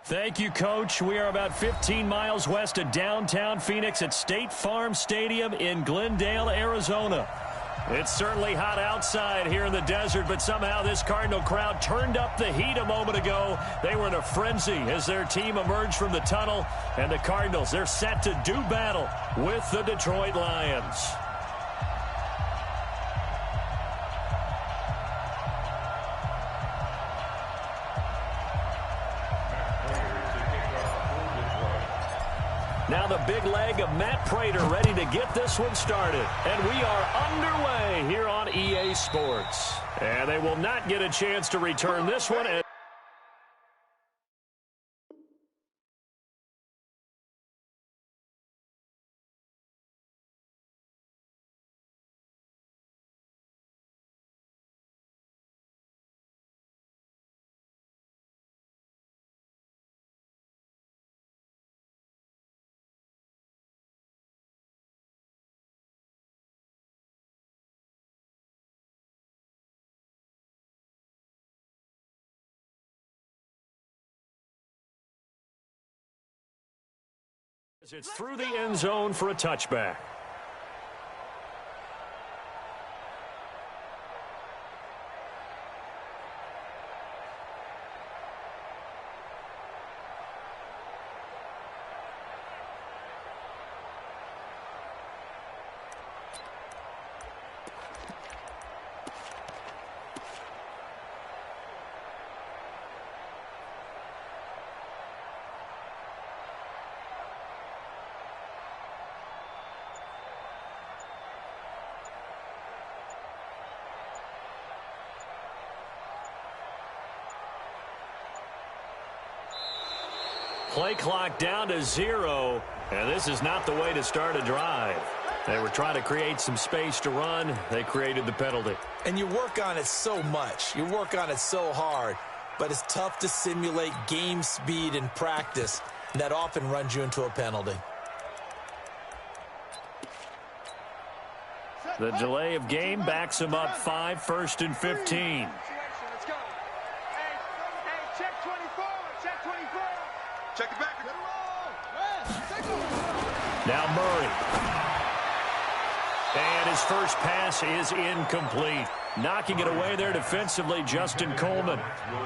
Thank you, Coach. We are about 15 miles west of downtown Phoenix at State Farm Stadium in Glendale, Arizona. It's certainly hot outside here in the desert, but somehow this Cardinal crowd turned up the heat a moment ago. They were in a frenzy as their team emerged from the tunnel, and the Cardinals, they're set to do battle with the Detroit Lions. Now the big leg of Matt Prater ready to get this one started. And we are underway here on EA Sports. And they will not get a chance to return this one. It's through the end zone for a touchback. Play clock down to 0, and this is not the way to start a drive. They were trying to create some space to run. They created the penalty. And you work on it so much. You work on it so hard. But it's tough to simulate game speed in practice. And that often runs you into a penalty. The delay of game backs him up 5, 1st and 15. Check it back. Now Murray. And his first pass is incomplete. Knocking it away there defensively, Justin Coleman.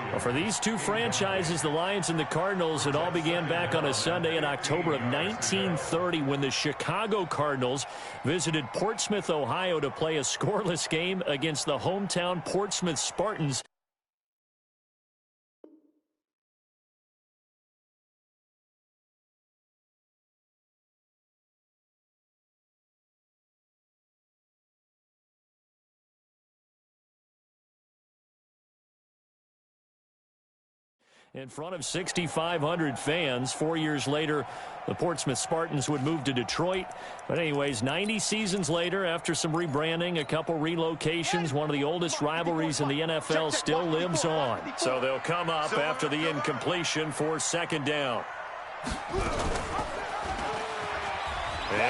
Well, for these two franchises, the Lions and the Cardinals, it all began back on a Sunday in October of 1930 when the Chicago Cardinals visited Portsmouth, Ohio to play a scoreless game against the hometown Portsmouth Spartans. In front of 6,500 fans. 4 years later, the Portsmouth Spartans would move to Detroit. But anyways, 90 seasons later, after some rebranding, a couple relocations, one of the oldest rivalries in the NFL still lives on. So they'll come up after the incompletion for 2nd down. And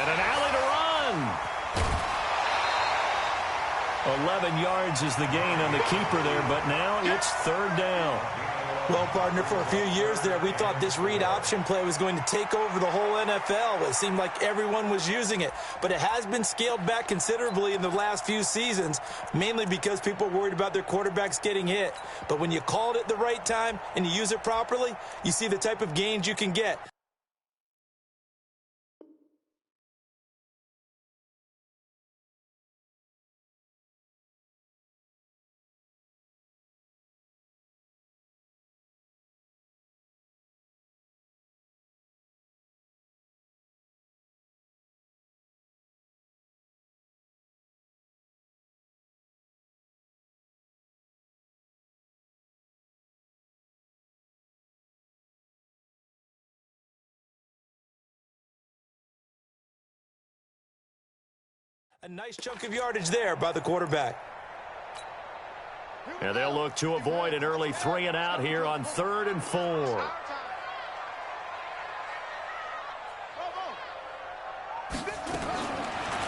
an alley to run. 11 yards is the gain on the keeper there, but now it's 3rd down. Well, partner, for a few years there, we thought this read option play was going to take over the whole NFL. It seemed like everyone was using it. But it has been scaled back considerably in the last few seasons, mainly because people are worried about their quarterbacks getting hit. But when you call it at the right time and you use it properly, you see the type of gains you can get. A nice chunk of yardage there by the quarterback. And they'll look to avoid an early 3 and out here on 3rd and 4.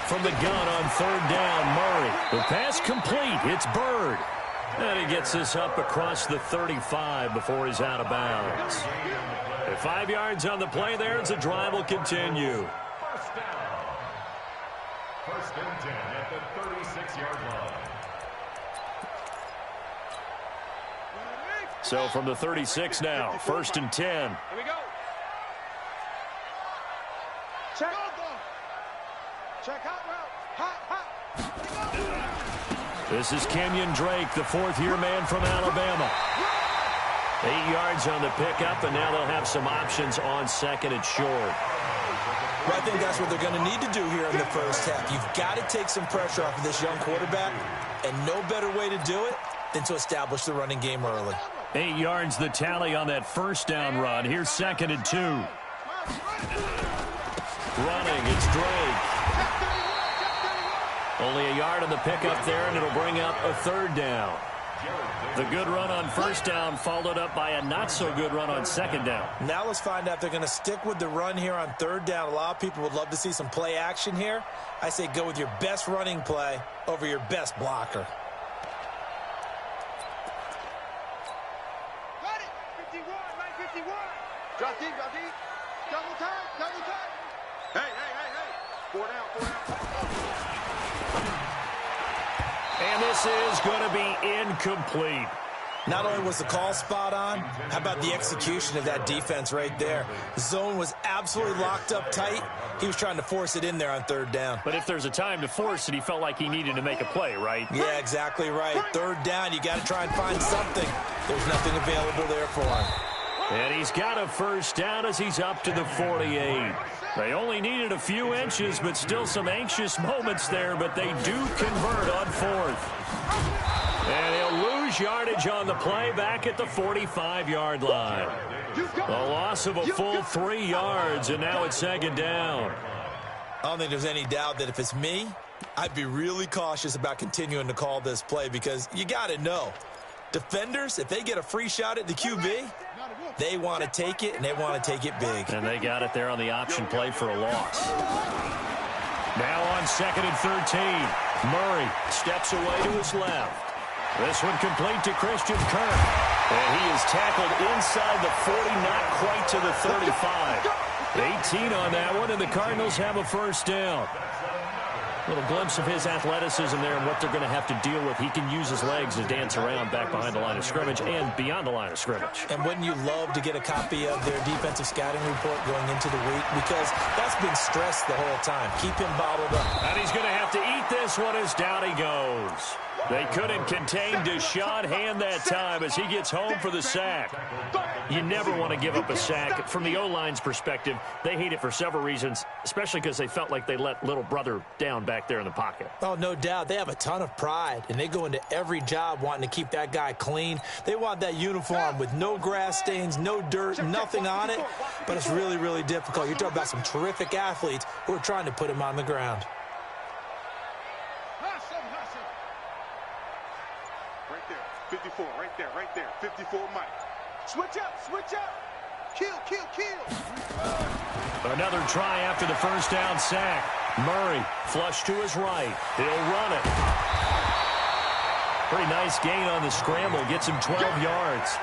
From the gun on 3rd down, Murray. The pass complete. It's Byrd. And he gets this up across the 35 before he's out of bounds. At 5 yards on the play there, as the drive will continue. First down. First and 10 at the 36-yard line. So from the 36 now, first and 10. Here we go. Check. Check out route. Hot, hot. This is Kenyon Drake, the fourth-year man from Alabama. 8 yards on the pickup, and now they'll have some options on second and short. Well, I think that's what they're going to need to do here in the first half. You've got to take some pressure off of this young quarterback, and no better way to do it than to establish the running game early. 8 yards the tally on that first down run. Here's second and 2. Running, it's Drake. Only a yard on the pickup there, and it'll bring up a third down. The good run on first down followed up by a not-so-good run on second down. Now let's find out if they're going to stick with the run here on third down. A lot of people would love to see some play action here. I say go with your best running play over your best blocker. Got it. 51, 951. Drop deep, drop deep. Double time, double time. Hey. 4 down. And this is going to be incomplete. Not only was the call spot on, how about the execution of that defense right there? The zone was absolutely locked up tight. He was trying to force it in there on third down. But if there's a time to force it, he felt like he needed to make a play, right? Yeah, exactly right. Third down, you got to try and find something. There's nothing available there for him. And he's got a first down as he's up to the 48. They only needed a few inches, but still some anxious moments there, but they do convert on fourth. And he'll lose yardage on the play back at the 45-yard line. A loss of a full 3 yards, and now it's second down. I don't think there's any doubt that if it's me, I'd be really cautious about continuing to call this play because you got to know, defenders, if they get a free shot at the QB, they want to take it, and they want to take it big. And they got it there on the option play for a loss. Now on second and 13, Murray steps away to his left. This one complete to Christian Kirk. And he is tackled inside the 40, not quite to the 35. 18 on that one, and the Cardinals have a first down. A little glimpse of his athleticism there and what they're going to have to deal with. He can use his legs to dance around back behind the line of scrimmage and beyond the line of scrimmage. And wouldn't you love to get a copy of their defensive scouting report going into the week? Because that's been stressed the whole time. Keep him bottled up. And he's going to have to eat this one as down he goes. They couldn't contain Deshaun Hand that time as he gets home for the sack. You never want to give up a sack. From the O-line's perspective, they hate it for several reasons, especially because they felt like they let little brother down back there in the pocket. Oh, no doubt. They have a ton of pride, and they go into every job wanting to keep that guy clean. They want that uniform with no grass stains, no dirt, nothing on it. But it's really, really difficult. You're talking about some terrific athletes who are trying to put him on the ground. Right there. 54, right there. 54, Mike. Switch up. Kill. Another try after the first down sack. Murray flush to his right. He'll run it. Pretty nice gain on the scramble. Gets him 12 yards.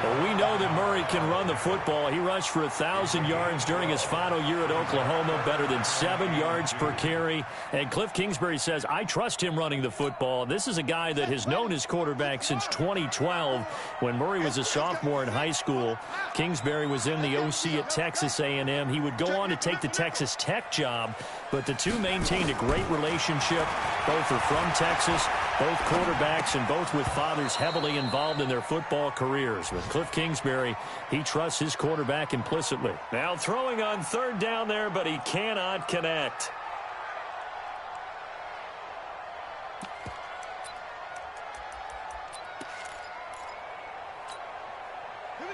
Well, we know that Murray can run the football. He rushed for 1,000 yards during his final year at Oklahoma, better than 7 yards per carry. And Cliff Kingsbury says, I trust him running the football. This is a guy that has known his quarterback since 2012 when Murray was a sophomore in high school. Kingsbury was in the OC at Texas A&M. He would go on to take the Texas Tech job, but the two maintained a great relationship. Both are from Texas, both quarterbacks, and both with fathers heavily involved in their football careers. With Cliff Kingsbury, he trusts his quarterback implicitly. Now throwing on third down there, but he cannot connect.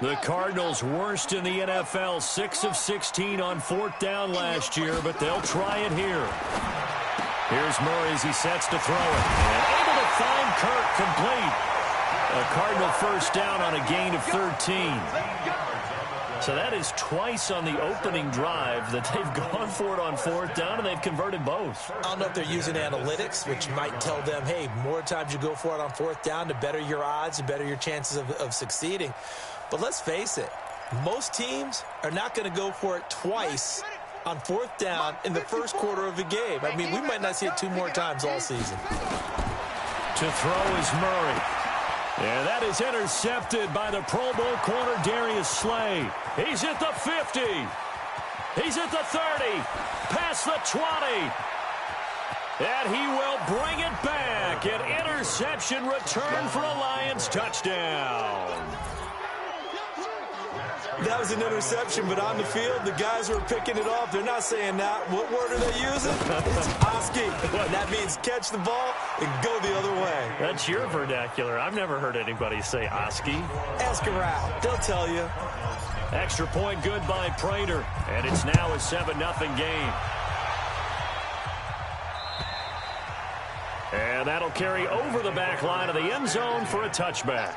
The Cardinals worst in the NFL, 6 of 16 on fourth down last year, but they'll try it here. Here's Murray as he sets to throw it. And able to find Kirk complete. A Cardinal first down on a gain of 13. So that is twice on the opening drive that they've gone for it on fourth down, and they've converted both. I don't know if they're using analytics, which might tell them, hey, more times you go for it on fourth down, the better your odds, the better your chances of succeeding. But let's face it, Most teams are not going to go for it twice on 4th down in the first quarter of a game. I mean, we might not see it 2 more times all season. To throw is Murray. And that is intercepted by the Pro Bowl corner Darius Slay. He's at the 50. He's at the 30. Past the 20. And he will bring it back. An interception return for a Lions touchdown. That was an interception, but on the field, the guys who are picking it off, they're not saying that. What word are they using? It's Oski. And that means catch the ball and go the other way. That's your vernacular. I've never heard anybody say Oski. Ask around. They'll tell you. Extra point good by Prater. And it's now a 7-0 game. And that'll carry over the back line of the end zone for a touchback.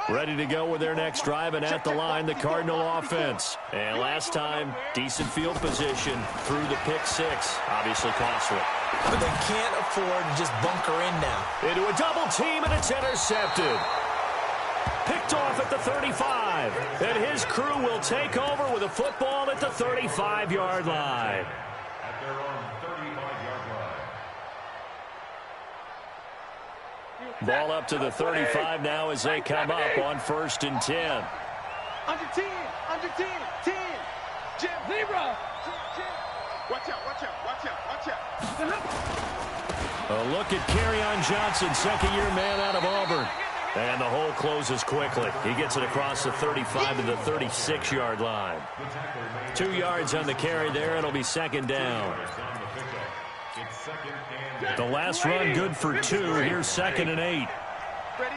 Ready to go with their next drive, and at the line, the Cardinal offense. And last time, decent field position through the pick 6. Obviously costly. But they can't afford to just bunker in now. Into a double team, and it's intercepted. Picked off at the 35. And his crew will take over with a football at the 35-yard line. At their own 35-yard line. Ball up to the 35 now as they come up on 1st and 10. Under 10, 10. Jim, Libra. Watch out, watch out, watch out, watch out. A look at Kerryon Johnson, second-year man out of Auburn. And the hole closes quickly. He gets it across the 35 to the 36-yard line. 2 yards on the carry there. It'll be 2nd down. The last run good for 2. Here's 2nd and 8. Ready?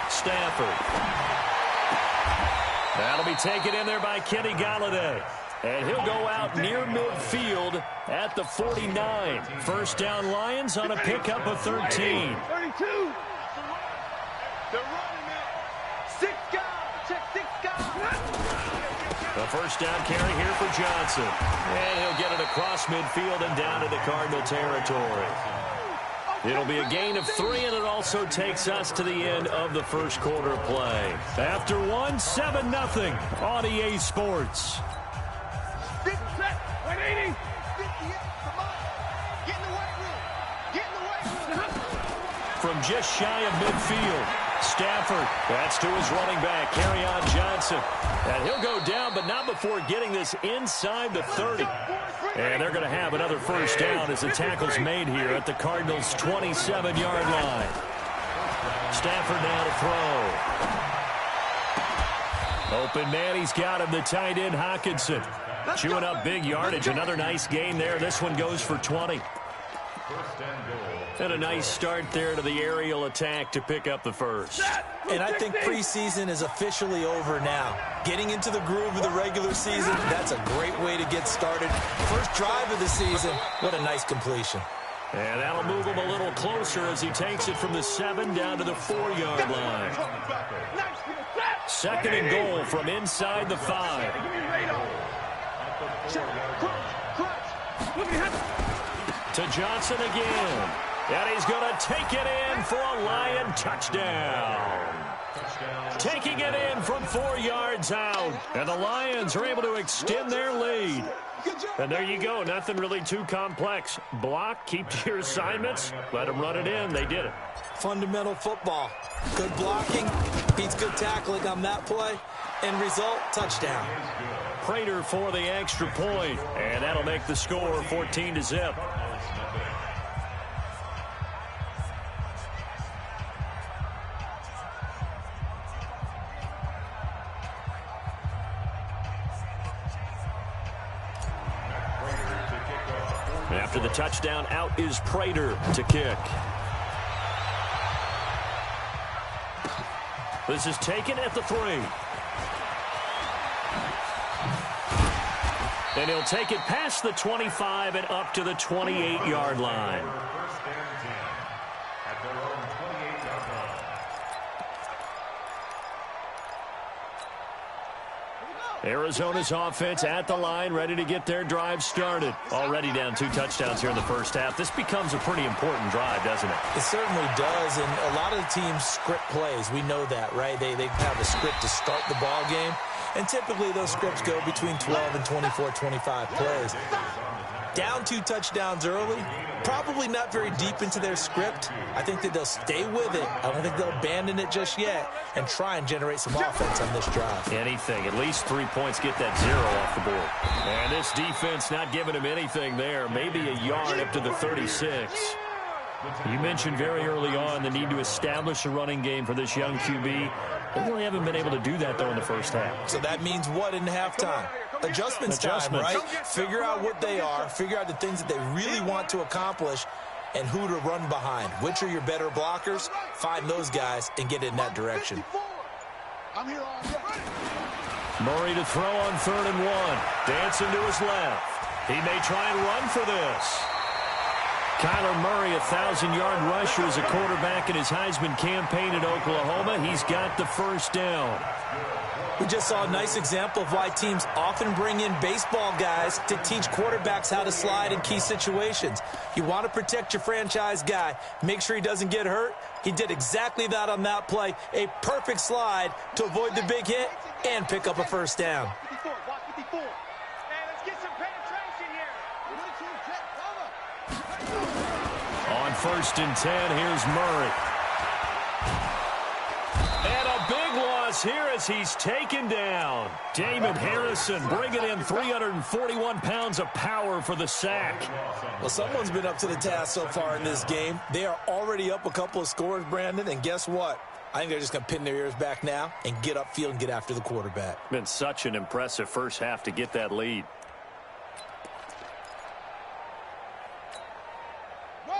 Stafford. That'll be taken in there by Kenny Golladay. And he'll go out near midfield at the 49. First down Lions on a pickup of 13. 32. They're running it. 6 guys. Check 6 guys. The first down carry here for Johnson. And he'll get it across midfield and down into Cardinal territory. It'll be a gain of 3, and it also takes us to the end of the first quarter play. After 1, 7-0 on EA Sports. 180. Get in the weight room. Get in the weight room. From just shy of midfield, Stafford. That's to his running back, Kerryon Johnson. And he'll go down, but not before getting this inside the 30. And they're going to have another first down as the tackle's made here at the Cardinals' 27-yard line. Stafford now to throw. Open man, he's got him, the tight end, Hockenson. Chewing up big yardage. Another nice gain there. This one goes for 20. And a nice start there to the aerial attack to pick up the first. And I think preseason is officially over now. Getting into the groove of the regular season, that's a great way to get started. First drive of the season, what a nice completion. And that'll move him a little closer as he takes it from the 7 down to the 4-yard line. 2nd and goal from inside the 5. To Johnson again. And he's going to take it in for a Lion touchdown. Taking it in from 4 yards out. And the Lions are able to extend their lead. And there you go. Nothing really too complex. Block, keep to your assignments, let them run it in. They did it. Fundamental football. Good blocking, beats good tackling on that play. End result, touchdown. Prater for the extra point. And that'll make the score 14-0. After the touchdown, out is Prater to kick. This is taken at the 3. And he'll take it past the 25 and up to the 28-yard line. Arizona's offense at the line, ready to get their drive started. Already down 2 touchdowns here in the first half. This becomes a pretty important drive, doesn't it? It certainly does, and a lot of the teams script plays. We know that, right? They have a script to start the ball game, and typically those scripts go between 12 and 24, 25 plays. Down 2 touchdowns early, probably not very deep into their script. I think that they'll stay with it. I don't think they'll abandon it just yet and try and generate some offense on this drive. Anything, at least 3 points, get that 0 off the board. And this defense not giving him anything there. Maybe a yard up to the 36. You mentioned very early on the need to establish a running game for this young QB. They really haven't been able to do that, though, in the first half. So that means what in halftime? Adjustments time, right? Figure out what they are, figure out the things that they really want to accomplish, and who to run behind. Which are your better blockers? Find those guys and get in that direction. Murray to throw on 3rd and 1. Dancing to his left. He may try and run for this. Kyler Murray, 1,000-yard rusher as a quarterback in his Heisman campaign at Oklahoma. He's got the first down. We just saw a nice example of why teams often bring in baseball guys to teach quarterbacks how to slide in key situations. You want to protect your franchise guy. Make sure he doesn't get hurt. He did exactly that on that play. A perfect slide to avoid the big hit and pick up a first down. On 1st and 10, here's Murray. And a big loss here as he's taken down. Damon Harrison bringing in 341 pounds of power for the sack. Well, someone's been up to the task so far in this game. They are already up a couple of scores, Brandon, and guess what? I think they're just going to pin their ears back now and get upfield and get after the quarterback. Been such an impressive first half to get that lead.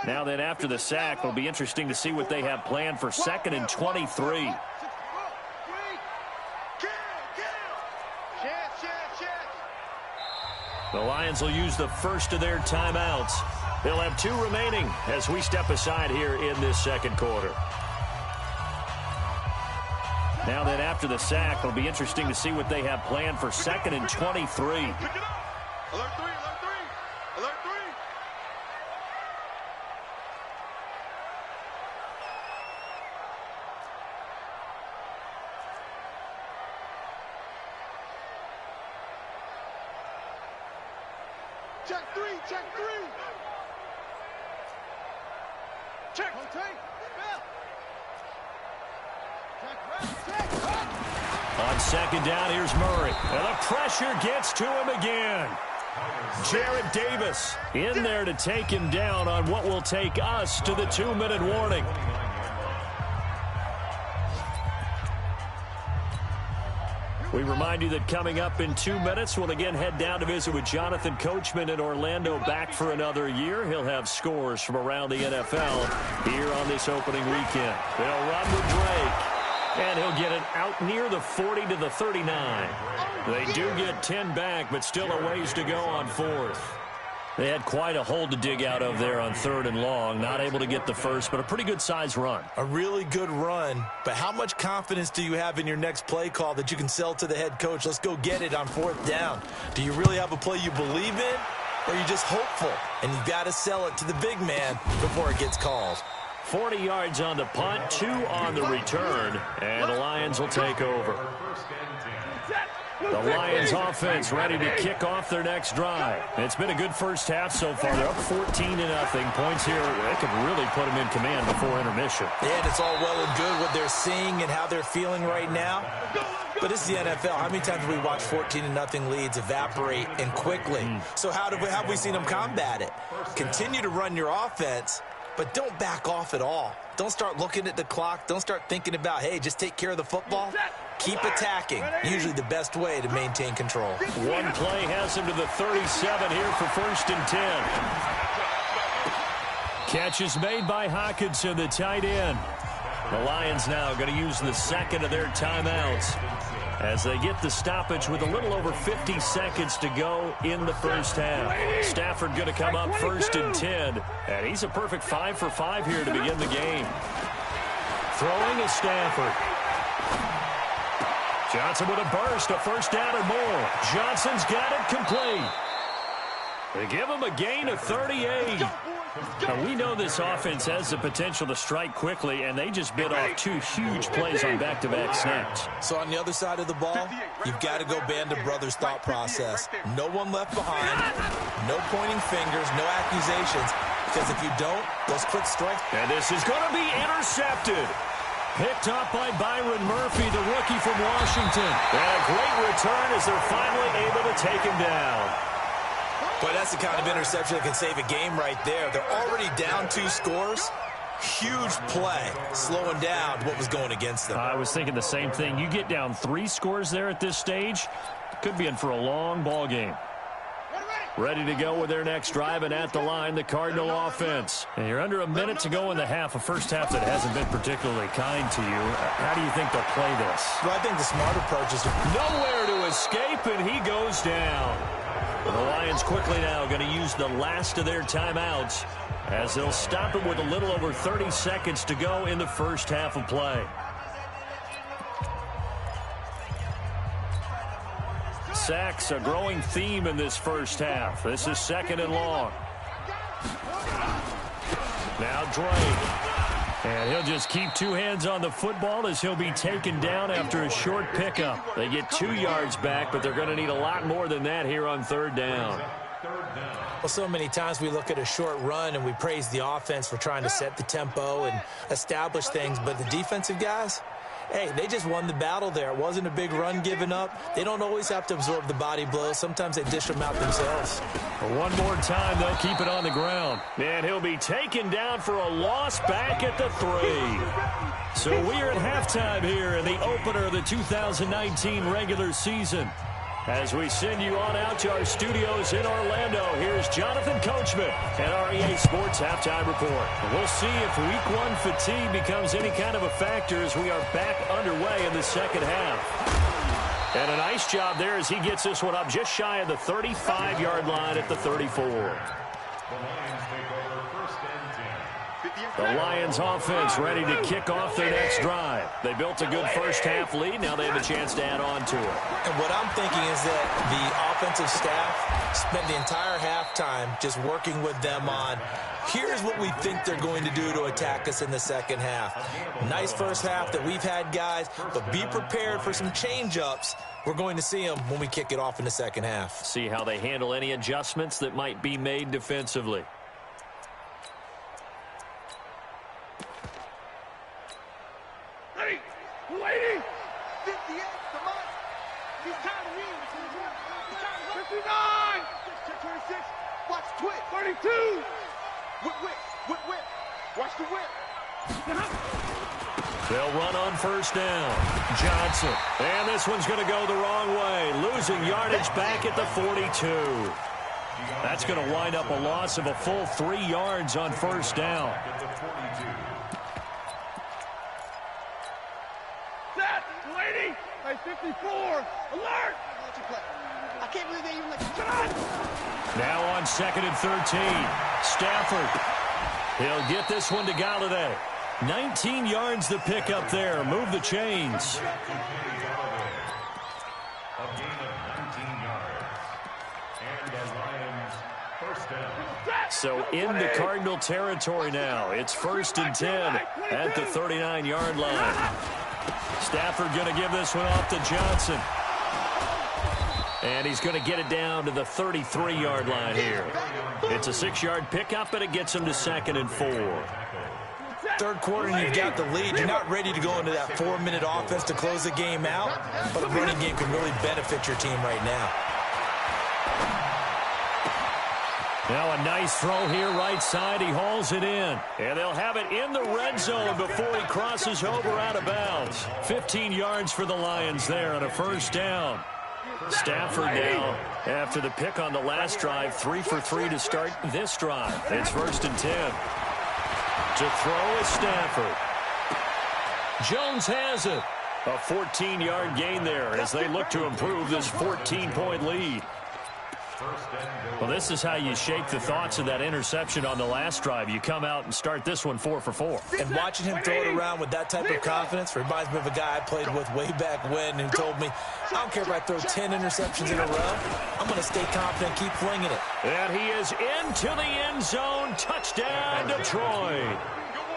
Now then, after the sack, it'll be interesting to see what they have planned for 2nd and 23. The Lions will use the first of their timeouts. They'll have 2 remaining as we step aside here in this second quarter. Now then, after the sack, it'll be interesting to see what they have planned for 2nd and 23. Alert 3, alert 3, alert 3. Check 3, check 3. Check. On 2nd down, here's Murray. And the pressure gets to him again. Jarrad Davis in there to take him down on what will take us to the 2-minute warning. We remind you that coming up in 2 minutes, we'll again head down to visit with Jonathan Coachman in Orlando, back for another year. He'll have scores from around the NFL here on this opening weekend. They'll run with Drake, and he'll get it out near the 40 to the 39. They do get 10 back, but still a ways to go on 4th. They had quite a hole to dig out of there on 3rd and long. Not able to get the first, but a pretty good size run. A really good run, but how much confidence do you have in your next play call that you can sell to the head coach? Let's go get it on 4th down. Do you really have a play you believe in, or are you just hopeful? And you've got to sell it to the big man before it gets called. 40 yards on the punt, 2 on the return, and the Lions will take over. The Lions offense ready to kick off their next drive. It's been a good first half so far. They're up 14-0. Points here, they could really put them in command before intermission. Yeah, and it's all well and good what they're seeing and how they're feeling right now. But it's the NFL. How many times have we watched 14-0 leads evaporate and quickly? So how have we seen them combat it? Continue to run your offense, but don't back off at all. Don't start looking at the clock. Don't start thinking about, hey, just take care of the football. Keep attacking. Usually the best way to maintain control. One play has him to the 37 here for 1st and 10. Catch is made by Hockenson, the tight end. The Lions now going to use the 2nd of their timeouts as they get the stoppage with a little over 50 seconds to go in the first half. Stafford going to come up 1st and 10, and he's a perfect 5 for 5 here to begin the game. Throwing is Stafford. Johnson with a burst, a first down or more. Johnson's got it complete. They give him a gain of 38. Now, we know this offense has the potential to strike quickly, and they just bit off 2 huge plays on back-to-back snaps. So on the other side of the ball, you've got to go Band of Brothers thought process. No one left behind, no pointing fingers, no accusations, because if you don't, those quick strikes. And this is going to be intercepted. Picked up by Byron Murphy, the rookie from Washington. And a great return as they're finally able to take him down. But that's the kind of interception that can save a game right there. They're already down 2 scores. Huge play, slowing down what was going against them. I was thinking the same thing. You get down 3 scores there at this stage, could be in for a long ball game. Ready to go with their next drive, and at the line, the Cardinal offense. And you're under a minute to go in the half, a first half that hasn't been particularly kind to you. How do you think they'll play this? Well, I think the smart approach is nowhere to escape, and he goes down. The Lions quickly now going to use the last of their timeouts as they'll stop it with a little over 30 seconds to go in the first half of play. Sacks, a growing theme in this first half. This is 2nd and long. Now Drake. And he'll just keep 2 hands on the football as he'll be taken down after a short pickup. They get 2 yards back, but they're going to need a lot more than that here on 3rd down. Well, so many times we look at a short run and we praise the offense for trying to set the tempo and establish things, but the defensive guys, hey, they just won the battle there. It wasn't a big run given up. They don't always have to absorb the body blows. Sometimes they dish them out themselves. One more time, they'll keep it on the ground. And he'll be taken down for a loss back at the 3. So we're at halftime here in the opener of the 2019 regular season. As we send you on out to our studios in Orlando, here's Jonathan Coachman and REA Sports Halftime Report. We'll see if Week 1 fatigue becomes any kind of a factor as we are back underway in the second half. And a nice job there as he gets this one up just shy of the 35-yard line at the 34. The Lions offense ready to kick off their next drive. They built a good first half lead. Now they have a chance to add on to it. And what I'm thinking is that the offensive staff spent the entire halftime just working with them on, here's what we think they're going to do to attack us in the second half. Nice first half that we've had, guys, but be prepared for some change-ups. We're going to see them when we kick it off in the second half. See how they handle any adjustments that might be made defensively. Lady! 58, come on! He's tired of me! 59! 26, watch twit! 32! Whip! Watch the whip! They'll run on first down. Johnson. And this one's going to go the wrong way. Losing yardage back at the 42. That's going to wind up a loss of a full 3 yards on first down. Play 54. Alert! I can't believe they even let you try. Now on 2nd and 13. Stafford. He'll get this one to Galladay. 19 yards to pick up there. Move the chains. A gain of 19 yards. And the Lions first down. So in the Cardinal territory now. It's 1st and 10 at the 39-yard line. Stafford going to give this one off to Johnson. And he's going to get it down to the 33-yard line here. It's a 6-yard pickup, and it gets him to 2nd and 4. Third quarter, and you've got the lead. You're not ready to go into that 4-minute offense to close the game out, but a running game can really benefit your team right now. Now a nice throw here right side. He hauls it in. And they'll have it in the red zone before he crosses over out of bounds. 15 yards for the Lions there on a first down. Stafford now, after the pick on the last drive, 3 for 3 to start this drive. It's 1st and 10. To throw is Stafford. Jones has it. A 14-yard gain there as they look to improve this 14-point lead. Well, this is how you shake the thoughts of that interception on the last drive. You come out and start this one 4 for 4. And watching him throw it around with that type of confidence reminds me of a guy I played with way back when who told me, I don't care if I throw 10 interceptions in a row, I'm going to stay confident, keep flinging it. And he is into the end zone. Touchdown, Detroit.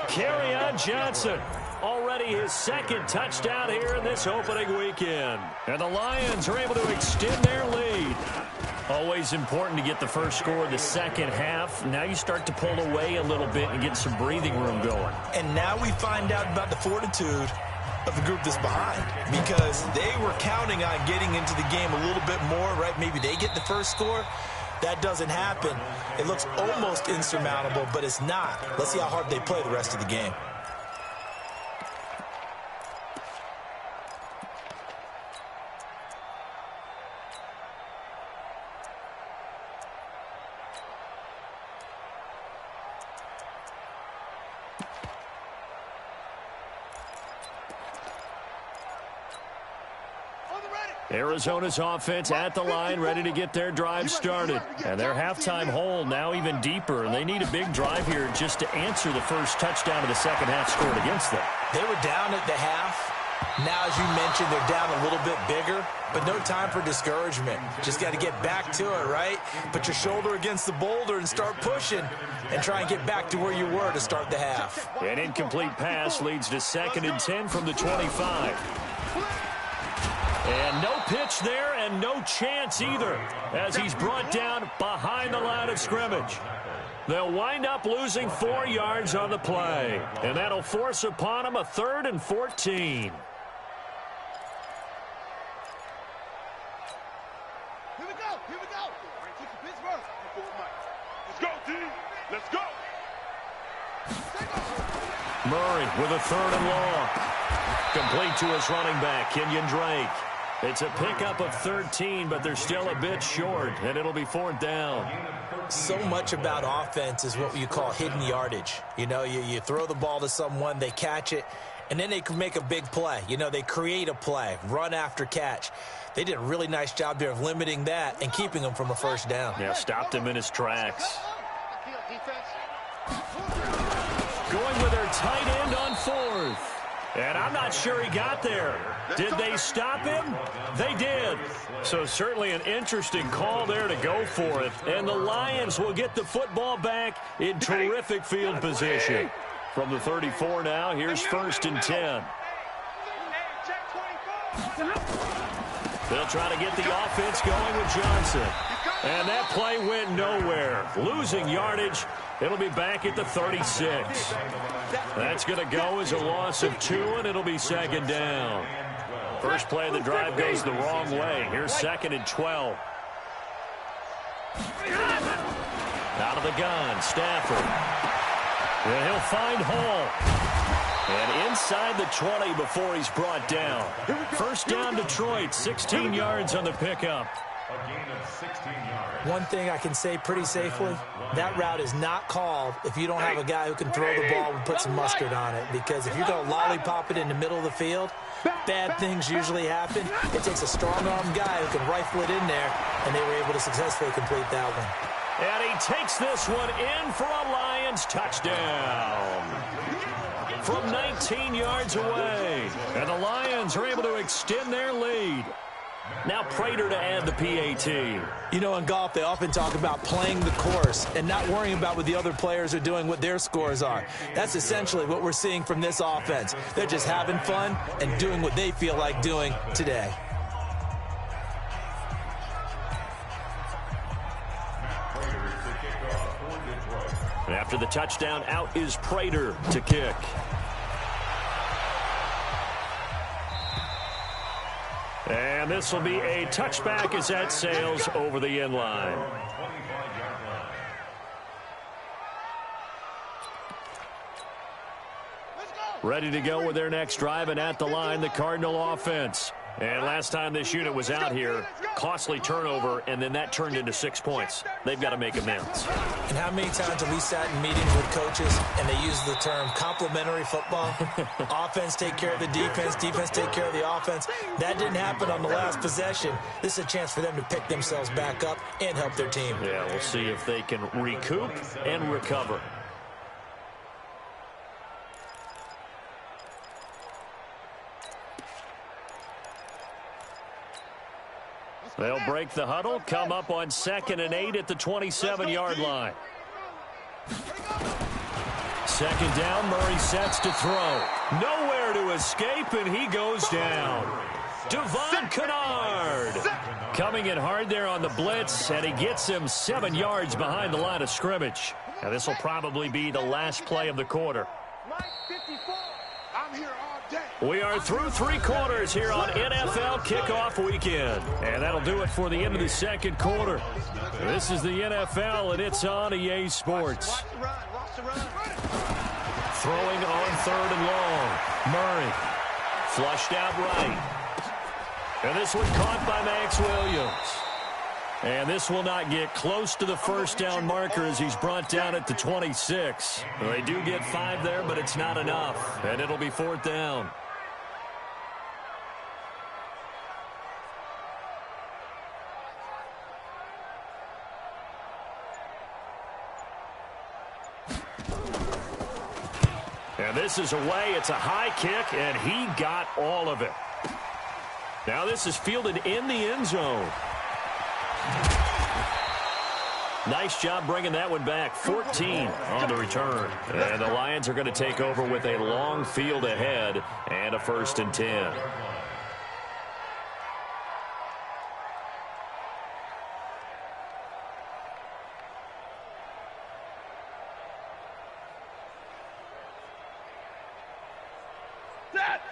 Kerryon Johnson. Already his second touchdown here in this opening weekend. And the Lions are able to extend their lead. Always important to get the first score of the second half. Now you start to pull away a little bit and get some breathing room going. And now we find out about the fortitude of the group that's behind, because they were counting on getting into the game a little bit more, right? Maybe they get the first score. That doesn't happen. It looks almost insurmountable, but it's not. Let's see how hard they play the rest of the game. Arizona's offense at the line, ready to get their drive started. And their halftime hole now even deeper, and they need a big drive here just to answer the first touchdown of the second half scored against them. They were down at the half. Now, as you mentioned, they're down a little bit bigger, but no time for discouragement. Just got to get back to it, right? Put your shoulder against the boulder and start pushing and try and get back to where you were to start the half. An incomplete pass leads to 2nd and 10 from the 25. And no pitch there and no chance either as he's brought down behind the line of scrimmage. They'll wind up losing 4 yards on the play, and that'll force upon them a 3rd and 14. Here we go. Here we go. Pittsburgh. Let's go, team. Let's go. Murray with a 3rd and long. Complete to his running back, Kenyon Drake. It's a pickup of 13, but they're still a bit short, and it'll be 4th down. So much about offense is what you call hidden yardage. You know, you throw the ball to someone, they catch it, and then they can make a big play. You know, they create a play, run after catch. They did a really nice job there of limiting that and keeping him from a first down. Yeah, stopped him in his tracks. Going with their tight end on 4th. And I'm not sure he got there. Did they stop him? They did. So certainly an interesting call there to go for it. And the Lions will get the football back in terrific field position. From the 34 now, here's 1st and 10. They'll try to get the offense going with Johnson. And that play went nowhere. Losing yardage. It'll be back at the 36. That's going to go as a loss of 2, and it'll be 2nd down. First play of the drive goes the wrong way. Here's 2nd and 12. Out of the gun, Stafford. And he'll find Hall. And inside the 20 before he's brought down. First down, Detroit, 16 yards on the pickup. A gain of 16 yards. One thing I can say pretty safely, that route is not called if you don't have a guy who can throw the ball and put some mustard on it. Because if you're going to lollipop it in the middle of the field, bad things usually happen. It takes a strong-armed guy who can rifle it in there, and they were able to successfully complete that one. And he takes this one in for a Lions touchdown. From 19 yards away. And the Lions are able to extend their lead. Now Prater to add the PAT. You know, in golf, they often talk about playing the course and not worrying about what the other players are doing, what their scores are. That's essentially what we're seeing from this offense. They're just having fun and doing what they feel like doing today. After the touchdown, out is Prater to kick. And this will be a touchback as that sails over the end line. Ready to go with their next drive, and at the line, the Cardinal offense. And last time this unit was out here, costly turnover, and then that turned into 6 points. They've got to make amends. And how many times have we sat in meetings with coaches and they use the term complementary football? Offense take care of the defense, defense take care of the offense. That didn't happen on the last possession. This is a chance for them to pick themselves back up and help their team. Yeah, we'll see if they can recoup and recover. They'll break the huddle, come up on 2nd and 8 at the 27-yard line. 2nd down, Murray sets to throw. Nowhere to escape, and he goes down. Devon Kennard coming in hard there on the blitz, and he gets him 7 yards behind the line of scrimmage. Now, this will probably be the last play of the quarter. I'm here all day. We are through 3 quarters here on NFL Kickoff Weekend. And that'll do it for the end of the 2nd quarter. This is the NFL, and it's on EA Sports. Watch the run. Watch the run. Throwing on 3rd and long. Murray flushed out right. And this one caught by Max Williams. And this will not get close to the 1st down marker as he's brought down at the 26. Well, they do get 5 there, but it's not enough. And it'll be 4th down. And this is away. It's a high kick, and he got all of it. Now this is fielded in the end zone. Nice job bringing that one back. 14 on the return. And the Lions are going to take over with a long field ahead and a 1st and 10.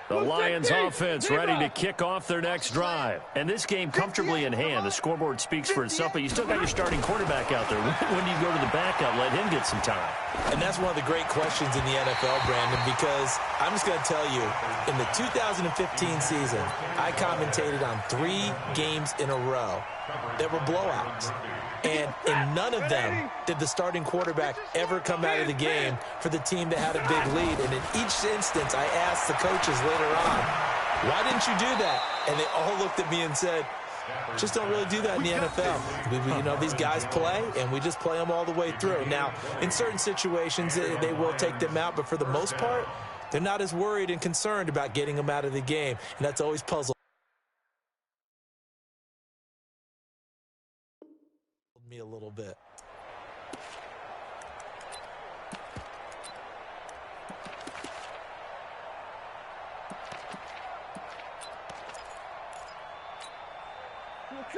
The Lions offense ready to kick off their next drive. And this game comfortably in hand. The scoreboard speaks for itself, but you still got your starting quarterback out there. When do you go to the backup, let him get some time? And that's one of the great questions in the NFL, Brandon, because I'm just going to tell you, in the 2015 season, I commentated on 3 games in a row that were blowouts. And in none of them did the starting quarterback ever come out of the game for the team that had a big lead. And in each instance, I asked the coaches later on, why didn't you do that? And they all looked at me and said, just don't really do that in the NFL. You know, these guys play, and we just play them all the way through. Now, in certain situations, they will take them out, but for the most part, they're not as worried and concerned about getting them out of the game. And that's always puzzled me a little bit.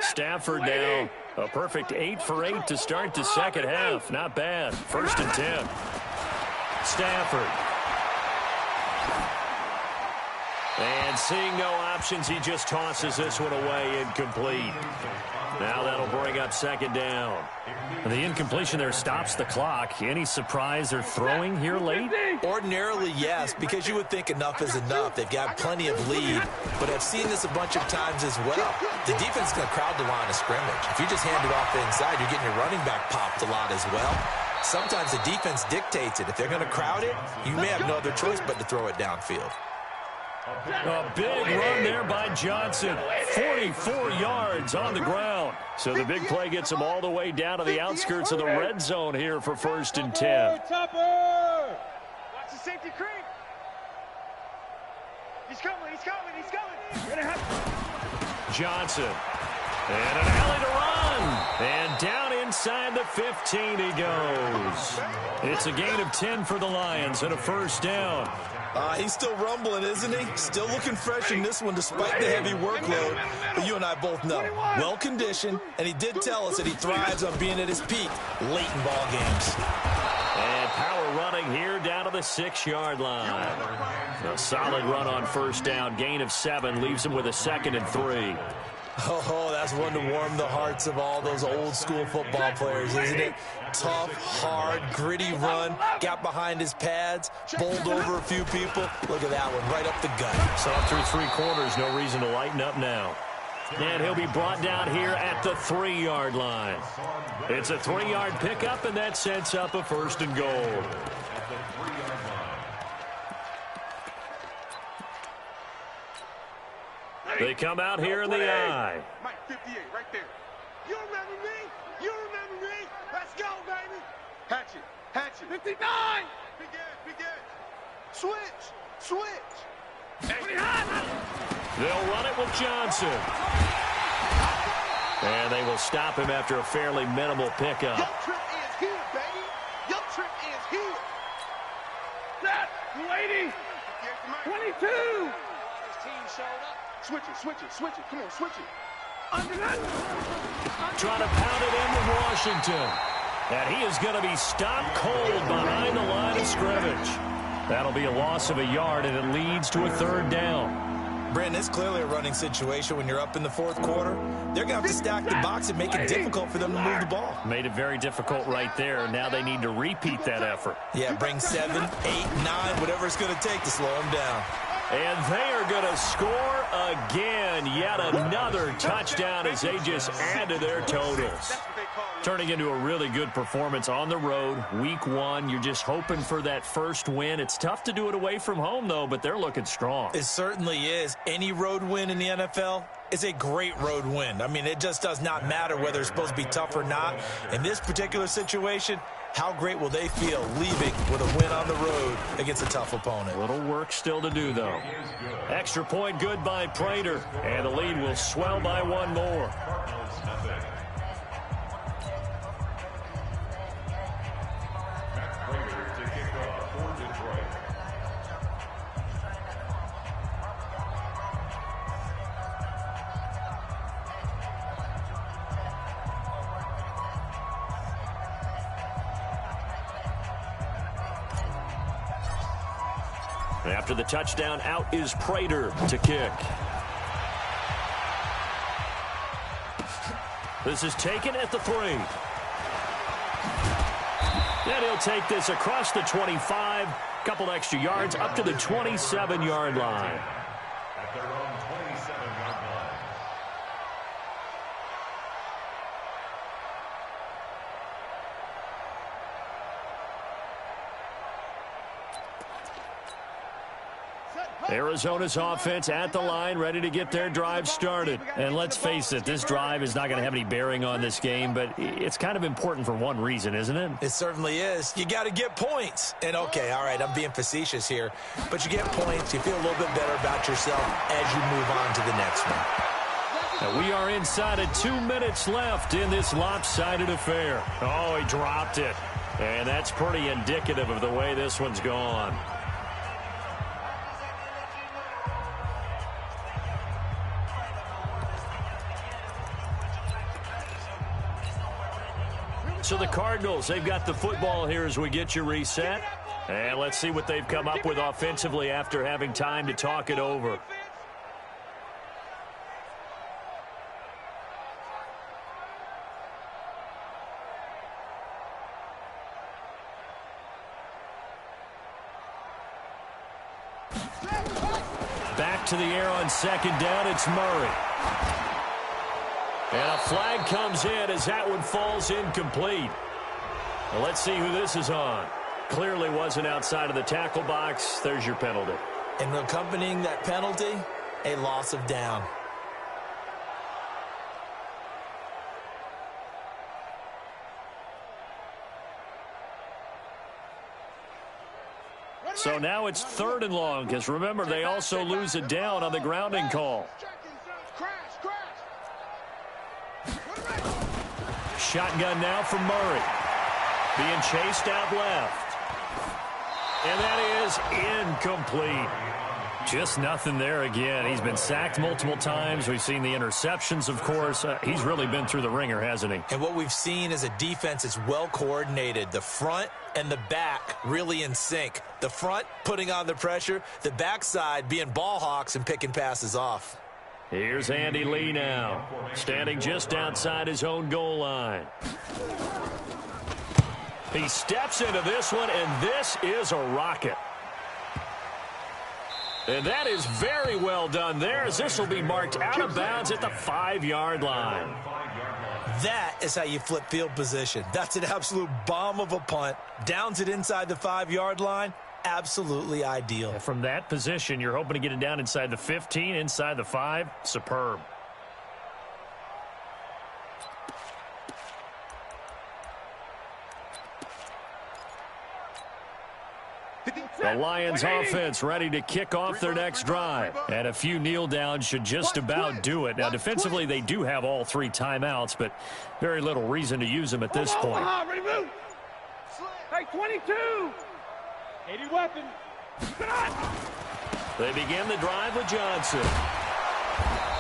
Stafford now a perfect 8 for 8 to start the 2nd half. Not bad. 1st and 10. Stafford. And seeing no options, he just tosses this one away incomplete. Now that'll bring up 2nd down. And the incompletion there stops the clock. Any surprise they're throwing here late? Ordinarily, yes, because you would think enough is enough. They've got plenty of lead, but I've seen this a bunch of times as well. The defense is going to crowd the line of scrimmage. If you just hand it off the inside, you're getting your running back popped a lot as well. Sometimes the defense dictates it. If they're going to crowd it, you may have no other choice but to throw it downfield. A big run there by Johnson. 44 yards on the ground. So the big play gets him all the way down to the outskirts of the red zone here for 1st and 10. Watch the safety creep. He's coming, he's coming, he's coming. You're gonna have Johnson. And an alley to run. And down inside the 15 he goes. It's a gain of 10 for the Lions and a 1st down. He's still rumbling, isn't he? Still looking fresh in this one despite the heavy workload. But you and I both know, well-conditioned, and he did tell us that he thrives on being at his peak late in ball games. And power running here down to the 6-yard line. A solid run on 1st down. Gain of 7 leaves him with a 2nd and 3. Oh, that's one to warm the hearts of all those old-school football players, isn't it? Tough, hard, gritty run, got behind his pads, bowled over a few people. Look at that one, right up the gut. So up through 3 quarters, no reason to lighten up now. And he'll be brought down here at the 3-yard line. It's a 3-yard pickup, and that sets up a 1st and goal. They come out here in the I. Mike 58, right there. You remember me? You remember me? Let's go, baby. Hatchet, Hatchet. 59. Begin. Switch. They'll run it with Johnson. And they will stop him after a fairly minimal pickup. Your trip is here, baby. Your trip is here. Set, 280. 22. His team showed up. Switch it. Come on, switch it. Trying to pound it in with Washington. And he is going to be stopped cold behind the line of scrimmage. That'll be a loss of a yard, and it leads to a 3rd down. Brandon, it's clearly a running situation when you're up in the 4th quarter. They're going to have to stack the box and make it difficult for them to move the ball. Made it very difficult right there. Now they need to repeat that effort. Yeah, bring 7, 8, 9, whatever it's going to take to slow them down. And they are going to score again. Yet another touchdown as they just add to their totals. Turning into a really good performance on the road. Week 1, you're just hoping for that first win. It's tough to do it away from home, though, but they're looking strong. It certainly is. Any road win in the NFL is a great road win. I mean, it just does not matter whether it's supposed to be tough or not. In this particular situation, how great will they feel leaving with a win on the road against a tough opponent? A little work still to do, though. Extra point good by Prater, and the lead will swell by 1 more. After the touchdown, out is Prater to kick. This is taken at the 3. And he'll take this across the 25, couple extra yards up to the 27-yard line. At their own 27-yard line. Arizona's offense at the line, ready to get their drive started. And let's face it, this drive is not going to have any bearing on this game, but it's kind of important for one reason, isn't it? It certainly is. You got to get points. And, okay, all right, I'm being facetious here, but you get points, you feel a little bit better about yourself as you move on to the next one. And we are inside of 2 minutes left in this lopsided affair. Oh, he dropped it. And that's pretty indicative of the way this one's gone. So the Cardinals, they've got the football here as we get you reset. And let's see what they've come up with offensively after having time to talk it over. Back to the air on 2nd down, it's Murray. And a flag comes in as that one falls incomplete. Well, let's see who this is on. Clearly wasn't outside of the tackle box. There's your penalty. And accompanying that penalty, a loss of down. So now it's 3rd and long, because remember, they also lose a down on the grounding call. Shotgun now from Murray. Being chased out left. And that is incomplete. Just nothing there again. He's been sacked multiple times. We've seen the interceptions, of course. He's really been through the ringer, hasn't he? And what we've seen is a defense that's well coordinated. The front and the back really in sync. The front putting on the pressure. The backside being ball hawks and picking passes off. Here's Andy Lee now, standing just outside his own goal line. He steps into this one, and this is a rocket. And that is very well done there, as this will be marked out of bounds at the 5-yard line. That is how you flip field position. That's an absolute bomb of a punt. Downs it inside the 5-yard line. Absolutely ideal. And from that position, you're hoping to get it down inside the 15, inside the 5. Superb. The Lions offense ready to kick off their next drive. And a few kneel downs should just about do it. Now, defensively, they do have all 3 timeouts, but very little reason to use them at this point. Hey, 22. 80 weapon. They begin the drive with Johnson.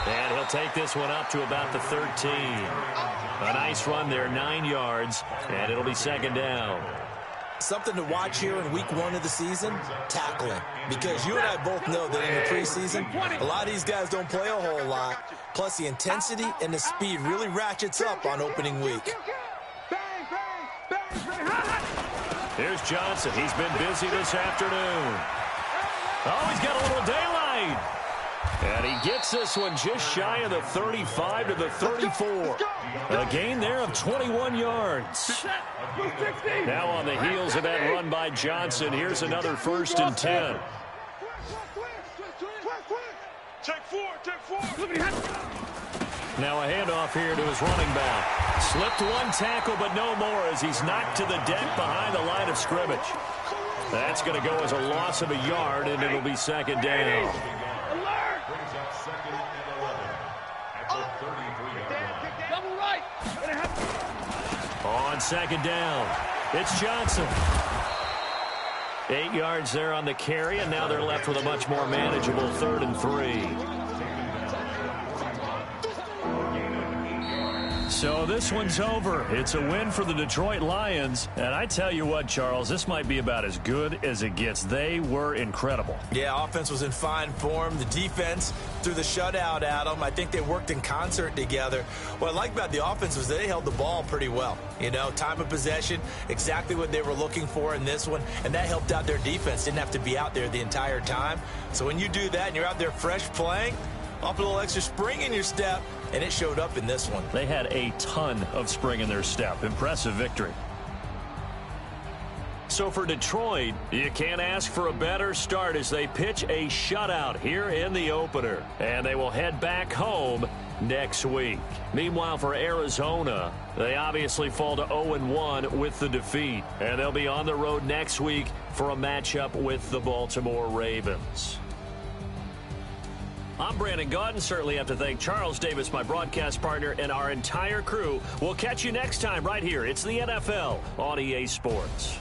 And he'll take this one up to about the 13. A nice run there, 9 yards, and it'll be 2nd down. Something to watch here in week 1 of the season, tackling. Because you and I both know that in the preseason, a lot of these guys don't play a whole lot. Plus, the intensity and the speed really ratchets up on opening week. Here's Johnson. He's been busy this afternoon. Oh, he's got a little daylight. And he gets this one just shy of the 35 to the 34. A gain there of 21 yards. Now on the heels of that run by Johnson, here's another 1st and 10. Take 4. Now a handoff here to his running back. Slipped 1 tackle, but no more as he's knocked to the deck behind the line of scrimmage. That's going to go as a loss of a yard, and it'll be 2nd down. Brings up 2nd and 11 at the 33-yard line. Double right. On 2nd down, it's Johnson. 8 yards there on the carry, and now they're left with a much more manageable 3rd and 3. So this one's over. It's a win for the Detroit Lions. And I tell you what, Charles, this might be about as good as it gets. They were incredible. Yeah, offense was in fine form. The defense threw the shutout at them. I think they worked in concert together. What I like about the offense was they held the ball pretty well. You know, time of possession, exactly what they were looking for in this one. And that helped out their defense. Didn't have to be out there the entire time. So when you do that and you're out there fresh playing, off a little extra spring in your step, and it showed up in this one. They had a ton of spring in their step. Impressive victory. So for Detroit, you can't ask for a better start as they pitch a shutout here in the opener. And they will head back home next week. Meanwhile, for Arizona, they obviously fall to 0-1 with the defeat. And they'll be on the road next week for a matchup with the Baltimore Ravens. I'm Brandon Gaudin. Certainly have to thank Charles Davis, my broadcast partner, and our entire crew. We'll catch you next time right here. It's the NFL on EA Sports.